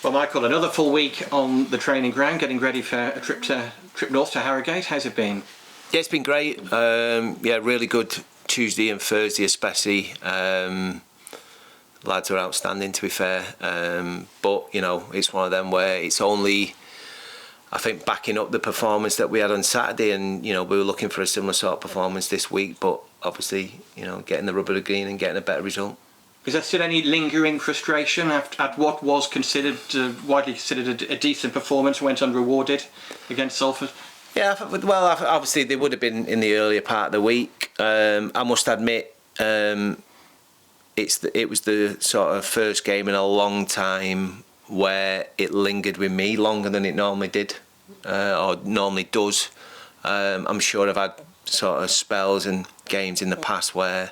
Well, Michael, another full week on the training ground, getting ready for a trip north to Harrogate. How's it been? Yeah, it's been great. Yeah, really good Tuesday and Thursday especially. Lads are outstanding, to be fair. But, you know, it's one of them where it's only, I think, backing up the performance that we had on Saturday, and, you know, we were looking for a similar sort of performance this week, but obviously, you know, getting the rubber of the green and getting a better result. Is there still any lingering frustration at what was considered, widely considered a decent performance, went unrewarded against Salford? Yeah, well, obviously they would have been in the earlier part of the week. I must admit, it was the sort of first game in a long time where it lingered with me longer than it normally did, or normally does. I'm sure I've had sort of spells and games in the past where,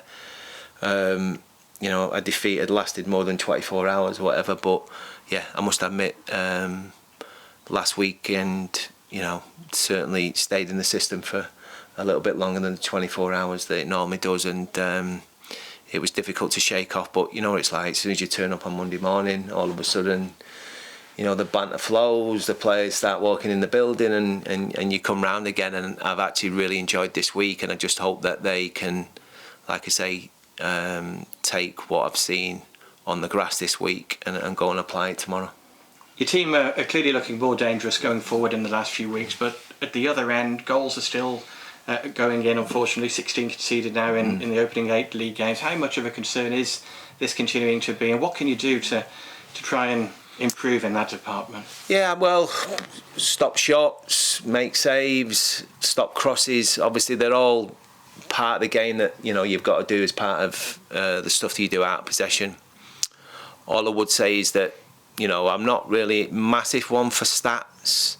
you know, a defeat had lasted more than 24 hours or whatever. But yeah, I must admit, last weekend, you know, certainly stayed in the system for a little bit longer than the 24 hours that it normally does, and it was difficult to shake off. But you know what it's like, as soon as you turn up on Monday morning, all of a sudden, you know, the banter flows, the players start walking in the building, and you come round again. And I've actually really enjoyed this week, and I just hope that they can, like I say, take what I've seen on the grass this week and go and apply it tomorrow. Your team are clearly looking more dangerous going forward in the last few weeks, but at the other end, goals are still going in, unfortunately. 16 conceded now in the opening 8 league games. How much of a concern is this continuing to be, and what can you do to try and improve in that department? Yeah, well, stop shots, make saves, stop crosses. Obviously, they're all part of the game that, you know, you've got to do as part of the stuff that you do out of possession. All I would say is that, you know, I'm not really massive one for stats,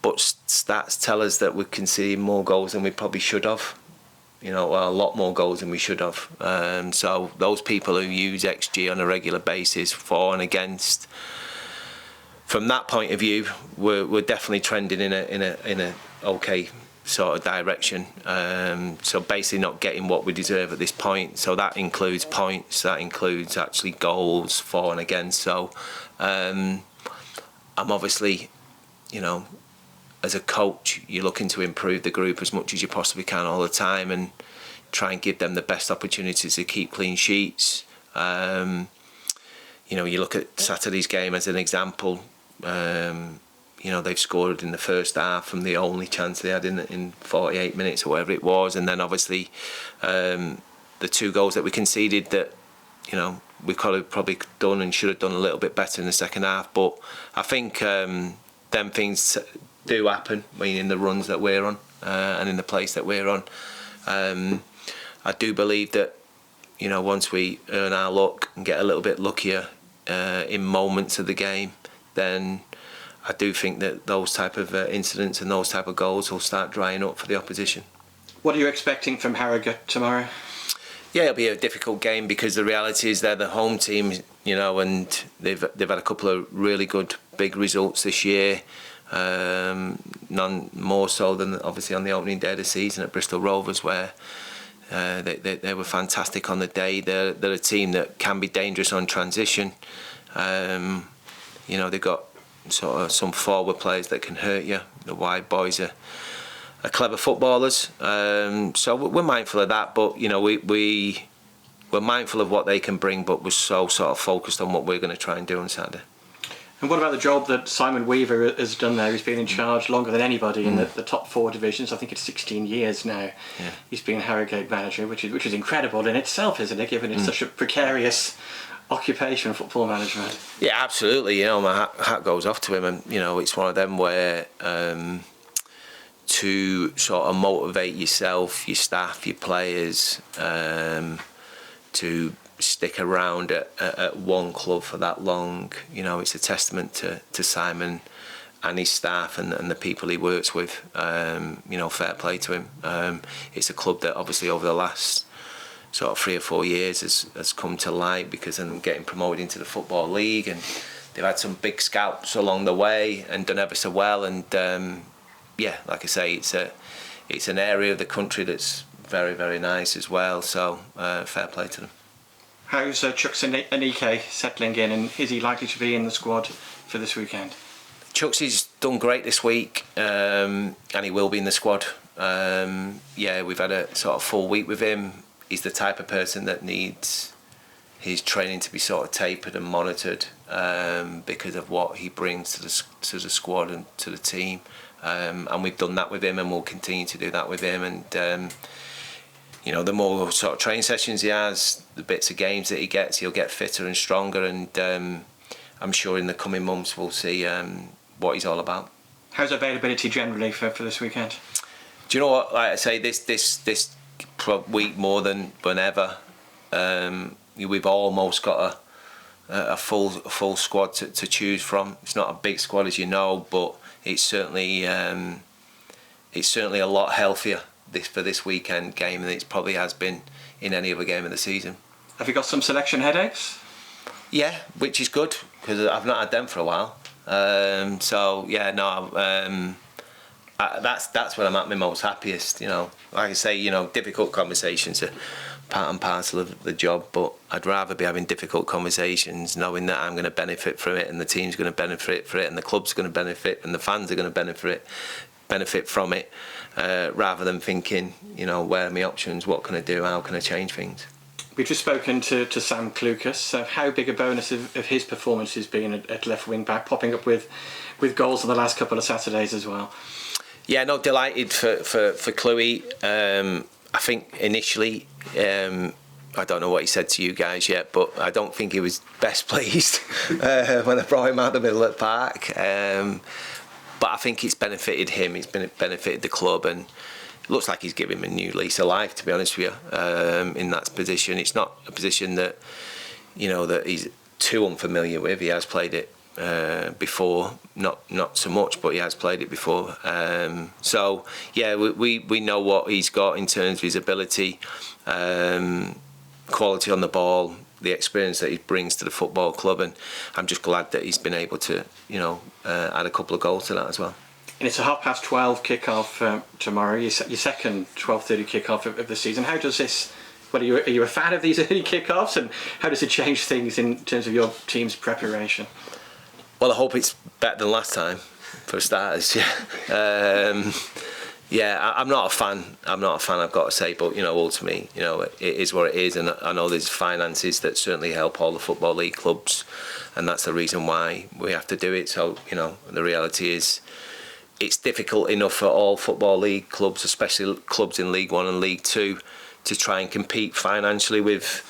but stats tell us that we're conceding more goals than we probably should have. You know, a lot more goals than we should have. So those people who use XG on a regular basis, for and against, from that point of view, we're definitely trending in a okay sort of direction. So basically not getting what we deserve at this point. So that includes points, that includes actually goals, for and against. So I'm obviously, you know, as a coach, you're looking to improve the group as much as you possibly can all the time, and try and give them the best opportunities to keep clean sheets. You know, you look at Saturday's game as an example. You know, they've scored in the first half from the only chance they had in 48 minutes or whatever it was, and then obviously the 2 goals that we conceded that, you know, we could have probably done and should have done a little bit better in the second half. But I think them things do happen when you're in the runs that we're on and in the place that we're on. I do believe that, you know, once we earn our luck and get a little bit luckier in moments of the game, then I do think that those type of incidents and those type of goals will start drying up for the opposition. What are you expecting from Harrogate tomorrow? Yeah, it'll be a difficult game because the reality is they're the home team, you know, and they've had a couple of really good big results this year. None more so than obviously on the opening day of the season at Bristol Rovers, where they were fantastic on the day. They're a team that can be dangerous on transition. You know, they've got sort of some forward players that can hurt you. The wide boys are clever footballers, so we're mindful of that. But you know, we're mindful of what they can bring, but we're so sort of focused on what we're going to try and do on Saturday. And what about the job that Simon Weaver has done there? He's been in charge longer than anybody in the top 4 divisions. I think it's 16 years now. Yeah. He's been Harrogate manager, which is incredible in itself, isn't it? Given it's such a precarious occupation, football management. Yeah, absolutely. You know, my hat goes off to him, and you know, it's one of them where to sort of motivate yourself, your staff, your players, to stick around at one club for that long. You know, it's a testament to Simon and his staff and the people he works with. You know, fair play to him. It's a club that obviously over the last sort of 3 or 4 years has come to light because of them getting promoted into the Football League, and they've had some big scouts along the way and done ever so well. And yeah, like I say, it's an area of the country that's very, very nice as well. So fair play to them. How's Chuks Anike settling in, and is he likely to be in the squad for this weekend? Chuks has done great this week, and he will be in the squad. We've had a sort of full week with him. He's the type of person that needs his training to be sort of tapered and monitored because of what he brings to the squad and to the team. And we've done that with him, and we'll continue to do that with him. And the more sort of training sessions he has, the bits of games that he gets, he'll get fitter and stronger. And I'm sure in the coming months we'll see what he's all about. How's availability generally for this weekend? Do you know what? Like I say, this week more than ever, we've almost got a full squad to choose from. It's not a big squad, as you know, but it's certainly a lot healthier for this weekend game than it probably has been in any other game of the season. Have you got some selection headaches? Yeah, which is good because I've not had them for a while. That's when I'm at my most happiest. Like I say, difficult conversations are part and parcel of the job, but I'd rather be having difficult conversations knowing that I'm going to benefit from it, and the team's going to benefit from it, and the club's going to benefit, and the fans are going to benefit from it, rather than thinking, where are my options, what can I do, how can I change things. We've just spoken to Sam Clucas. So how big a bonus of his performance has been at left wing back, popping up with goals on the last couple of Saturdays as well? Yeah, no, delighted for Cluey. I think initially, I don't know what he said to you guys yet, but I don't think he was best pleased when I brought him out the middle of the park. But I think it's benefited him, it's benefited the club, and it looks like he's giving him a new lease of life, to be honest with you, in that position. It's not a position that, that he's too unfamiliar with. He has played it before, not so much, but he has played it before. We know what he's got in terms of his ability, quality on the ball, the experience that he brings to the football club, and I'm just glad that he's been able to, add a couple of goals to that as well. And it's a 12:30 kickoff tomorrow. Your second 12:30 kickoff of the season. How does this? Are you a fan of these early kickoffs, and how does it change things in terms of your team's preparation? Well, I hope it's better than last time, for starters. Yeah. I'm not a fan. I've got to say, but ultimately, it is what it is, and I know there's finances that certainly help all the football league clubs, and that's the reason why we have to do it. So the reality is, it's difficult enough for all football league clubs, especially clubs in League One and League Two, to try and compete financially with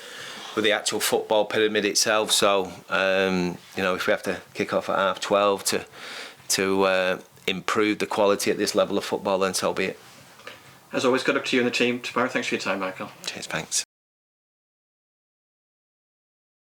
the actual football pyramid itself. So if we have to kick off at 12:30 to improve the quality at this level of football, then so be it. As always, good luck to you and the team tomorrow. Thanks for your time, Michael. Cheers, thanks.